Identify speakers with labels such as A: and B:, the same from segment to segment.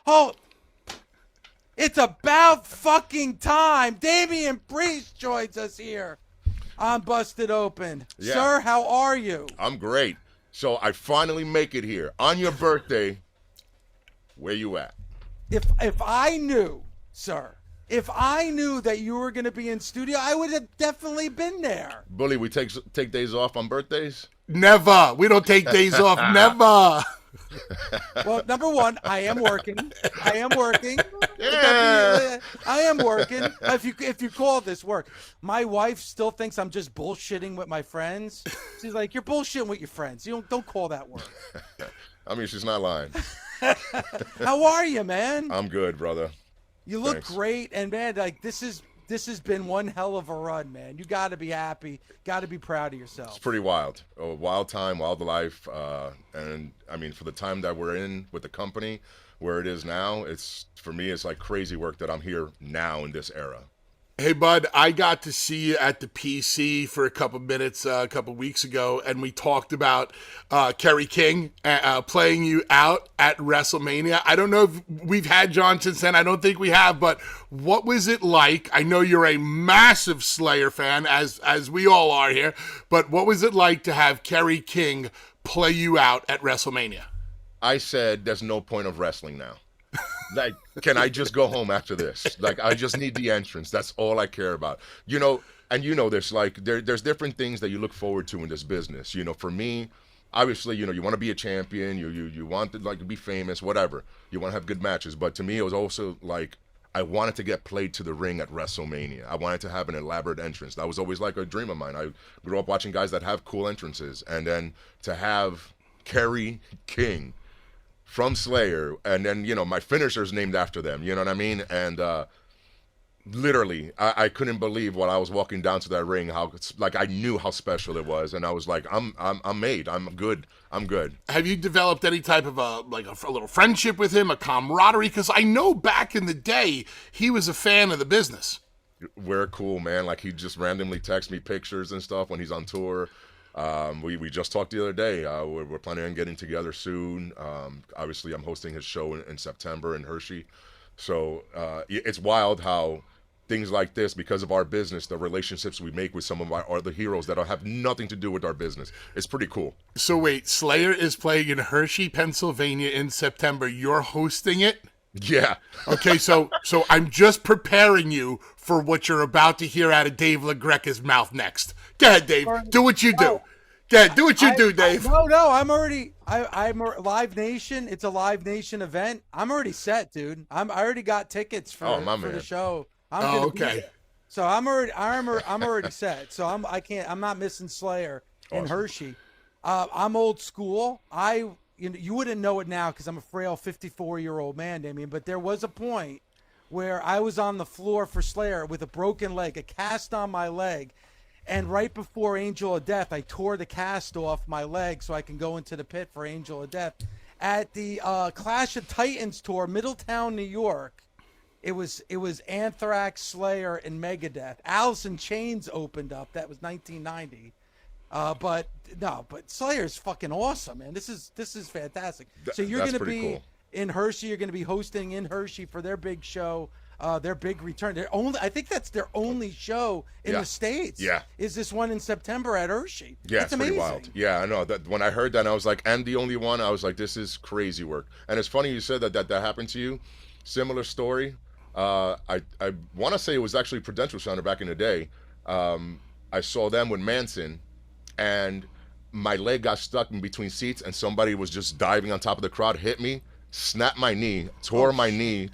A: Oh, it's about fucking time. Damian Priest joins us here on Busted Open.
B: Yeah.
A: Sir, how are you?
B: I'm great. So I finally make it here on your birthday. Where you at?
A: If I knew, sir, if I knew that you were going to be in studio, I would have definitely been there.
B: Bully, we take days off on birthdays?
C: Never. We don't take days off. Never.
A: Well, number one, I am working.
B: Yeah.
A: I am working. If you call this work, my wife still thinks I'm just bullshitting with my friends. She's like, "You're bullshitting with your friends. You don't call that work."
B: I mean, she's not lying.
A: How are you, man?
B: I'm good, brother.
A: You look
B: Thanks.
A: great, and man, like this has been one hell of a run, man. You got to be happy, got to be proud of yourself.
B: It's pretty wild. A wild time, wild life. And I mean, for the time that we're in with the company, where it is now, for me, it's like crazy work that I'm here now in this era.
C: Hey, bud, I got to see you at the PC for a couple minutes a couple weeks ago, and we talked about Kerry King playing you out at WrestleMania. I don't know if we've had John since then. I don't think we have, but what was it like? I know you're a massive Slayer fan, as we all are here, but what was it like to have Kerry King play you out at WrestleMania?
B: I said, there's no point of wrestling now. Like, can I just go home after this? Like, I just need the entrance. That's all I care about. You know, and you know this, like, there's different things that you look forward to in this business. You know, for me, obviously, you know, you want to be a champion. You want to, like, to be famous, whatever. You want to have good matches. But to me, it was also, like, I wanted to get played to the ring at WrestleMania. I wanted to have an elaborate entrance. That was always, like, a dream of mine. I grew up watching guys that have cool entrances. And then to have Kerry King from Slayer, and then, you know, my finisher's named after them, you know what I mean? And literally, I couldn't believe when I was walking down to that ring, how, like, I knew how special it was, and I was like, I'm made, I'm good.
C: Have you developed any type of a little friendship with him, a camaraderie? Because I know back in the day, he was a fan of the business.
B: We're cool, man. Like, he just randomly texts me pictures and stuff when he's on tour. We just talked the other day. We're planning on getting together soon. Obviously, I'm hosting his show in September in Hershey. So it's wild how things like this, because of our business, the relationships we make with some of our other heroes that have nothing to do with our business. It's pretty cool.
C: So wait, Slayer is playing in Hershey, Pennsylvania in September. You're hosting it?
B: Yeah.
C: Okay, so I'm just preparing you for what you're about to hear out of Dave LaGreca's mouth next. Go ahead, Dave. Do what you do. Go ahead, do what you do, Dave.
A: No, I'm Live Nation. It's a Live Nation event. I'm already set, dude. I already got tickets for the show.
C: Okay.
A: So I'm already set. So I'm not missing Slayer in Hershey. I'm old school. You wouldn't know it now because I'm a frail 54-year-old man, Damian, but there was a point where I was on the floor for Slayer with a broken leg, a cast on my leg, and right before Angel of Death, I tore the cast off my leg so I can go into the pit for Angel of Death. At the Clash of Titans tour, Middletown, New York, it was Anthrax, Slayer, and Megadeth. Alice in Chains opened up. That was 1990. But Slayer's fucking awesome, man. This is fantastic. So you're going to be
B: cool.
A: In Hershey. You're going to be hosting in Hershey for their big show, their big return. I think that's their only show in the States.
B: Yeah.
A: Is this one in September at Hershey?
B: Yeah,
A: that's
B: it's
A: amazing.
B: pretty wild. Yeah, I know. That when I heard that, I was like, and the only one, I was like, this is crazy work. And it's funny you said that happened to you. Similar story. I want to say it was actually Prudential Center back in the day. I saw them with Manson, and my leg got stuck in between seats, and somebody was just diving on top of the crowd, hit me, snapped my knee, tore my knee.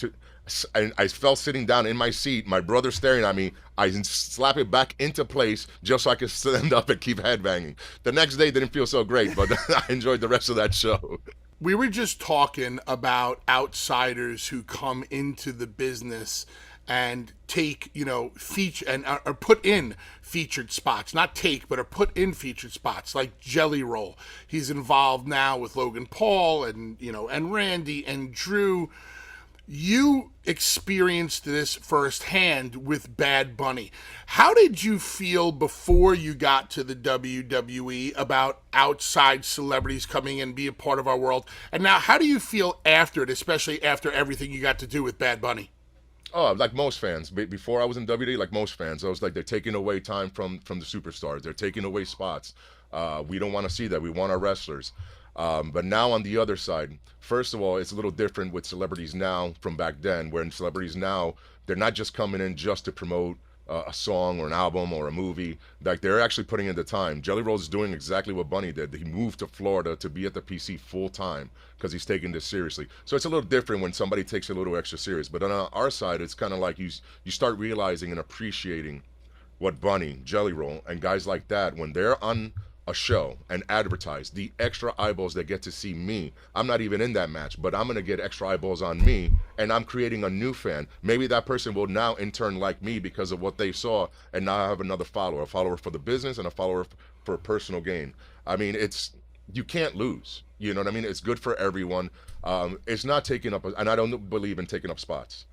B: I fell sitting down in my seat. My brother staring at me. I slap it back into place just so I could stand up and keep headbanging. The next day didn't feel so great, but I enjoyed the rest of that show.
C: We were just talking about outsiders who come into the business and take, feature and are put in featured spots, not take, but are put in featured spots like Jelly Roll. He's involved now with Logan Paul and Randy and Drew. You experienced this firsthand with Bad Bunny. How did you feel before you got to the WWE about outside celebrities coming in and be a part of our world? And now, how do you feel after it, especially after everything you got to do with Bad Bunny?
B: Oh, like most fans, before I was in WWE, like most fans, I was like, they're taking away time from the superstars. They're taking away spots. We don't want to see that. We want our wrestlers. But now on the other side, first of all, it's a little different with celebrities now from back then, where in celebrities now, they're not just coming in just to promote a song or an album or a movie. Like, they're actually putting in the time. Jelly Roll is doing exactly what Bunny did. He moved to Florida to be at the PC full time because he's taking this seriously. So it's a little different when somebody takes it a little extra serious. But on our side, it's kind of like you start realizing and appreciating what Bunny, Jelly Roll, and guys like that, when they're on a show and advertise, the extra eyeballs that get to see me. I'm not even in that match, but I'm going to get extra eyeballs on me, and I'm creating a new fan. Maybe that person will now in turn like me because of what they saw, and now I have another follower, a follower for the business and a follower for personal gain. I mean, you can't lose. You know what I mean? It's good for everyone. It's not taking up, and I don't believe in taking up spots.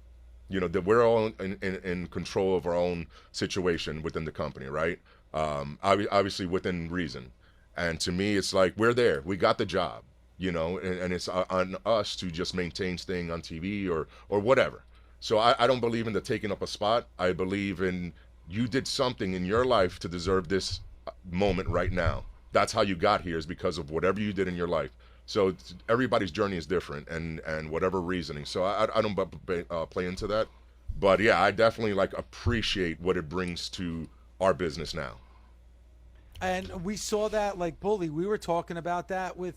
B: You know, that we're all in control of our own situation within the company, right? Obviously within reason. And to me, it's like, we're there. We got the job, you know, and it's on us to just maintain staying on TV or whatever. So I don't believe in the taking up a spot. I believe in you did something in your life to deserve this moment right now. That's how you got here, is because of whatever you did in your life. So everybody's journey is different, and whatever reasoning. So I don't play into that. But yeah, I definitely like appreciate what it brings to our business now.
A: And we saw that, like, Bully, we were talking about that with,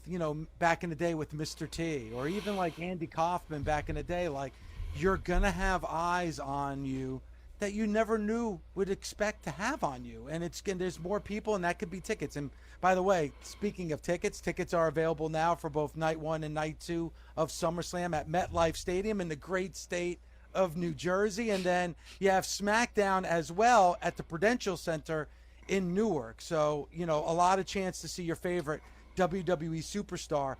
A: back in the day with Mr. T, or even like Andy Kaufman back in the day. Like, you're going to have eyes on you that you never knew would expect to have on you. And there's more people, and that could be tickets. And by the way, speaking of tickets are available now for both night 1 and night 2 of SummerSlam at MetLife Stadium in the great state of New Jersey. And then you have SmackDown as well at the Prudential Center in Newark. So, a lot of chance to see your favorite WWE superstar.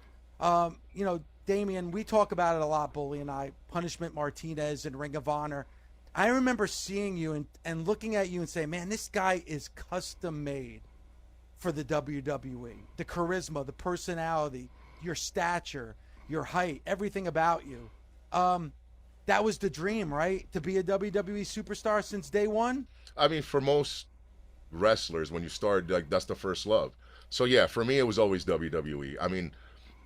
A: Damian, we talk about it a lot, Bully and I, Punishment Martinez and Ring of Honor. I remember seeing you and looking at you and saying, man, this guy is custom made for the WWE. The charisma, the personality, your stature, your height, everything about you. That was the dream, right? To be a WWE superstar since day one?
B: I mean, for most wrestlers, when you start, like, that's the first love. So yeah, for me, it was always WWE. I mean,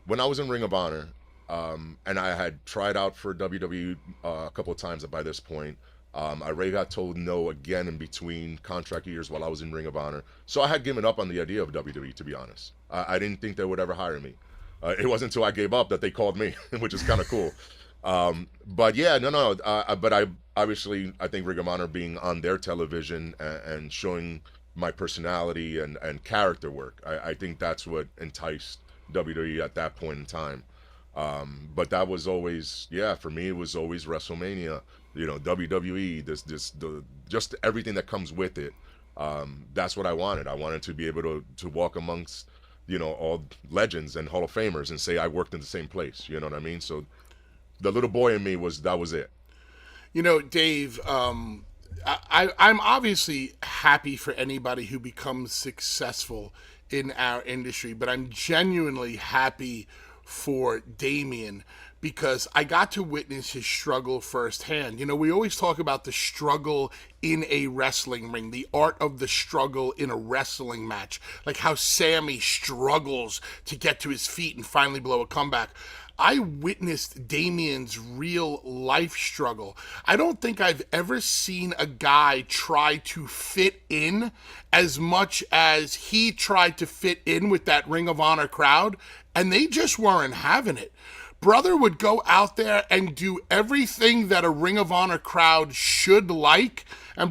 B: when I was in Ring of Honor, and I had tried out for WWE a couple of times by this point, I already got told no again in between contract years while I was in Ring of Honor. So I had given up on the idea of WWE, to be honest. I didn't think they would ever hire me. It wasn't until I gave up that they called me, which is kind of cool. But yeah, but I obviously, I think Ring of Honor being on their television and showing my personality and character work, I think that's what enticed WWE at that point in time. But that was always, for me, it was always WrestleMania, WWE, just everything that comes with it. That's what I wanted. I wanted to be able to walk amongst, all legends and Hall of Famers and say I worked in the same place. You know what I mean? So the little boy in me that was it.
C: Dave, I'm obviously happy for anybody who becomes successful in our industry, but I'm genuinely happy for Damian because I got to witness his struggle firsthand. We always talk about the struggle in a wrestling ring, the art of the struggle in a wrestling match, like how Sammy struggles to get to his feet and finally blow a comeback. I witnessed Damian's real life struggle. I don't think I've ever seen a guy try to fit in as much as he tried to fit in with that Ring of Honor crowd, and they just weren't having it. Brother would go out there and do everything that a Ring of Honor crowd should like. And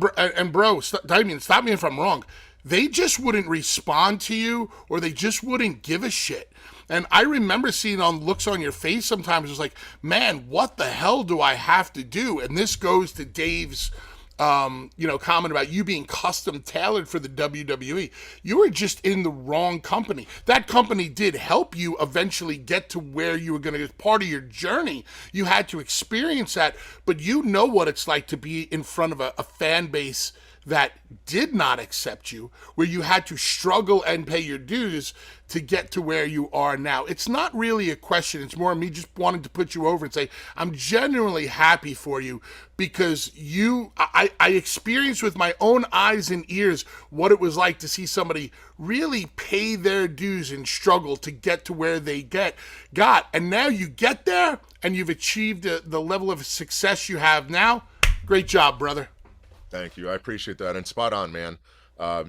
C: bro, Damian, stop me if I'm wrong. They just wouldn't respond to you, or they just wouldn't give a shit. And I remember seeing on looks on your face sometimes, it was like, man, what the hell do I have to do? And this goes to Dave's comment about you being custom tailored for the WWE. You were just in the wrong company. That company did help you eventually get to where you were going to get part of your journey. You had to experience that, but you know what it's like to be in front of a fan base that did not accept you, where you had to struggle and pay your dues to get to where you are now. It's not really a question. It's more me just wanting to put you over and say, I'm genuinely happy for you because I experienced with my own eyes and ears what it was like to see somebody really pay their dues and struggle to get to where they got. And now you get there and you've achieved the level of success you have now. Great job, brother.
B: Thank you. I appreciate that. And spot on, man.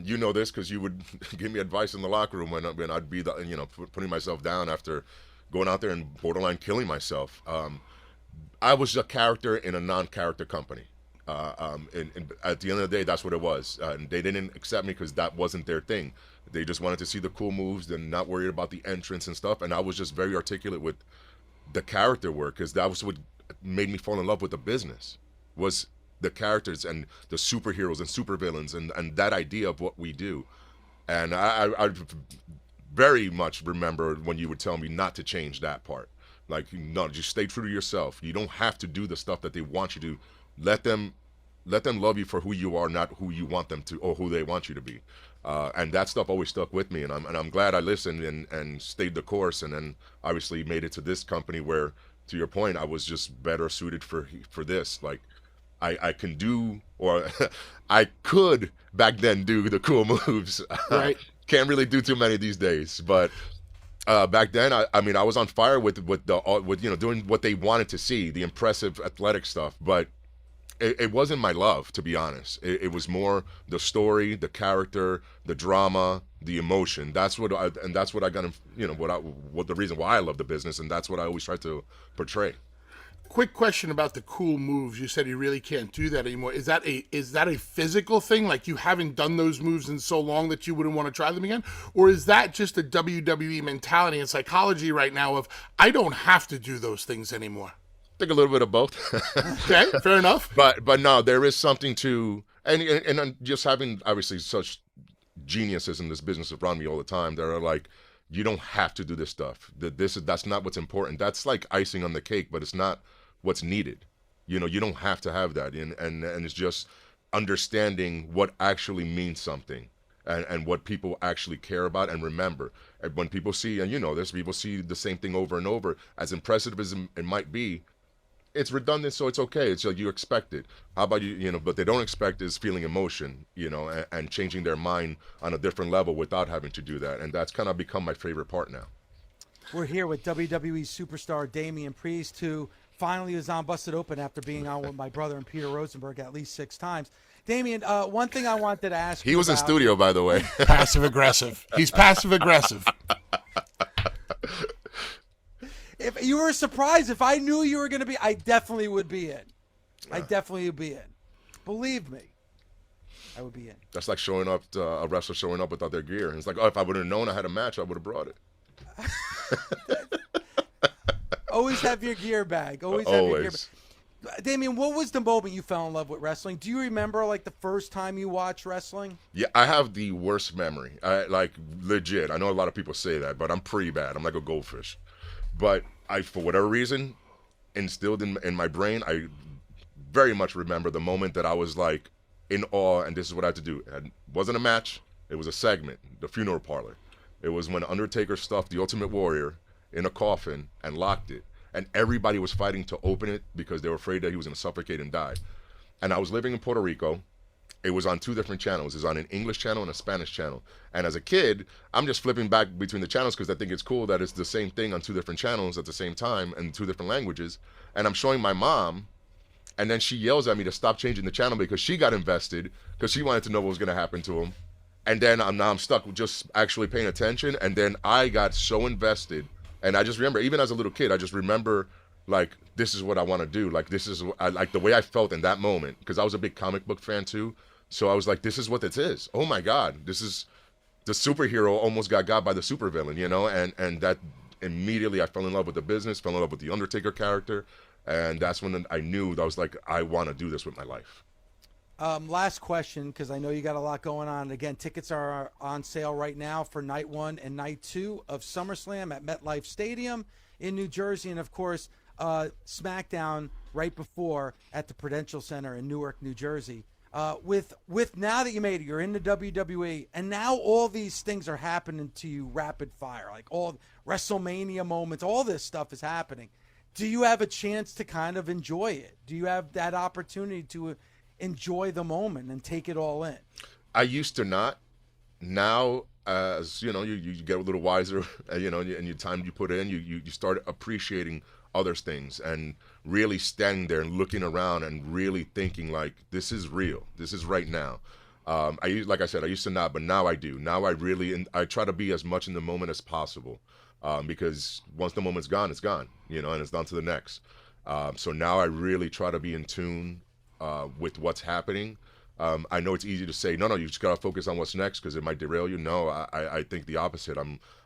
B: You know this because you would give me advice in the locker room when I'd be, putting myself down after going out there and borderline killing myself. I was a character in a non-character company. And at the end of the day, that's what it was. And they didn't accept me because that wasn't their thing. They just wanted to see the cool moves and not worried about the entrance and stuff. And I was just very articulate with the character work because that was what made me fall in love with the business, was the characters and the superheroes and supervillains and that idea of what we do. And I very much remember when you would tell me not to change that part. Like, no, just stay true to yourself. You don't have to do the stuff that they want you to. Let them love you for who you are, not who you want them to or who they want you to be. And that stuff always stuck with me, and I'm glad I listened and stayed the course, and then obviously made it to this company where, to your point, I was just better suited for this. Like, I can do, or I could back then do the cool moves.
C: Right.
B: Can't really do too many these days, but back then, I mean, I was on fire with doing what they wanted to see, the impressive athletic stuff. But it wasn't my love, to be honest. It was more the story, the character, the drama, the emotion. That's what I got. What the reason why I love the business, and that's what I always try to portray.
C: Quick question about the cool moves. You said you really can't do that anymore. Is that a physical thing? Like you haven't done those moves in so long that you wouldn't want to try them again? Or is that just a WWE mentality and psychology right now of, I don't have to do those things anymore?
B: I think a little bit of both.
C: Okay, fair enough.
B: But no, there is something to, and just having obviously such geniuses in this business around me all the time that are like, you don't have to do this stuff. That's not what's important. That's like icing on the cake, but it's not what's needed. You don't have to have that. And it's just understanding what actually means something and what people actually care about and remember. And when people see, and people see the same thing over and over, as impressive as it might be, it's redundant, so it's okay. It's like you expect it. How about but they don't expect is feeling emotion, and changing their mind on a different level without having to do that. And that's kind of become my favorite part now.
A: We're here with WWE superstar Damian Priest, who finally is on Busted Open after being on with my brother and Peter Rosenberg at least 6 times. Damian, one thing I wanted to ask you
B: He was in studio, by the way.
C: Passive aggressive. He's passive aggressive.
A: If you were surprised, if I knew you were going to be, I definitely would be in.
B: Yeah.
A: I definitely would be in. Believe me, I would be in.
B: That's like showing up, a wrestler showing up without their gear. And it's like, if I would have known I had a match, I would have brought it.
A: Always have your gear bag. Always have your gear bag. Damian, what was the moment you fell in love with wrestling? Do you remember like the first time you watched wrestling?
B: Yeah, I have the worst memory. Legit. I know a lot of people say that, but I'm pretty bad. I'm like a goldfish. But for whatever reason, instilled in my brain, I very much remember the moment that I was like in awe, and this is what I had to do. It wasn't a match. It was a segment, the funeral parlor. It was when Undertaker stuffed the Ultimate Warrior in a coffin and locked it. And everybody was fighting to open it because they were afraid that he was going to suffocate and die. And I was living in Puerto Rico. It was on 2 different channels. It was on an English channel and a Spanish channel. And as a kid, I'm just flipping back between the channels because I think it's cool that it's the same thing on 2 different channels at the same time and 2 different languages. And I'm showing my mom, and then she yells at me to stop changing the channel because she got invested because she wanted to know what was going to happen to him. And then I'm stuck with just actually paying attention. And then I got so invested. And I just remember, even as a little kid, I just remember, like, this is what I want to do. Like, this is like the way I felt in that moment, because I was a big comic book fan too. So I was like, this is what this is. Oh my God, this is the superhero almost got by the supervillain, and that immediately I fell in love with the business, fell in love with the Undertaker character. And that's when I knew that I was like, I want to do this with my life.
A: Last question, because I know you got a lot going on. Again, tickets are on sale right now for night 1 and night 2 of SummerSlam at MetLife Stadium in New Jersey, and of course, SmackDown right before at the Prudential Center in Newark, New Jersey. With now that you made it, you're in the WWE, and now all these things are happening to you rapid fire, like all WrestleMania moments, all this stuff is happening. Do you have a chance to kind of enjoy it? Do you have that opportunity to enjoy the moment and take it all in?
B: I used to not. Now, as you know, you get a little wiser, you know, and your time you put in, you start appreciating other things and really standing there and looking around and really thinking like, this is real. This is right now. Like I said, I used to not, but now I do. Now I really, and I try to be as much in the moment as possible, because once the moment's gone, it's gone, you know, and it's on to the next. So now I really try to be in tune with what's happening. I know it's easy to say, no, you just gotta focus on what's next because it might derail you. No, I think the opposite.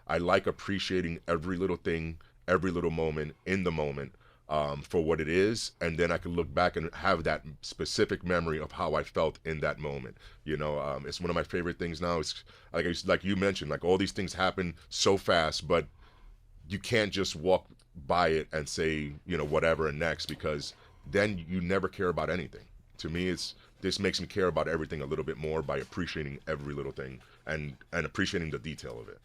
B: I like appreciating every little thing, every little moment in the moment, for what it is, and then I can look back and have that specific memory of how I felt in that moment. You know, it's one of my favorite things now. It's like you mentioned, like all these things happen so fast, but you can't just walk by it and say, you know, whatever and next, because then you never care about anything. To me, this makes me care about everything a little bit more by appreciating every little thing and appreciating the detail of it.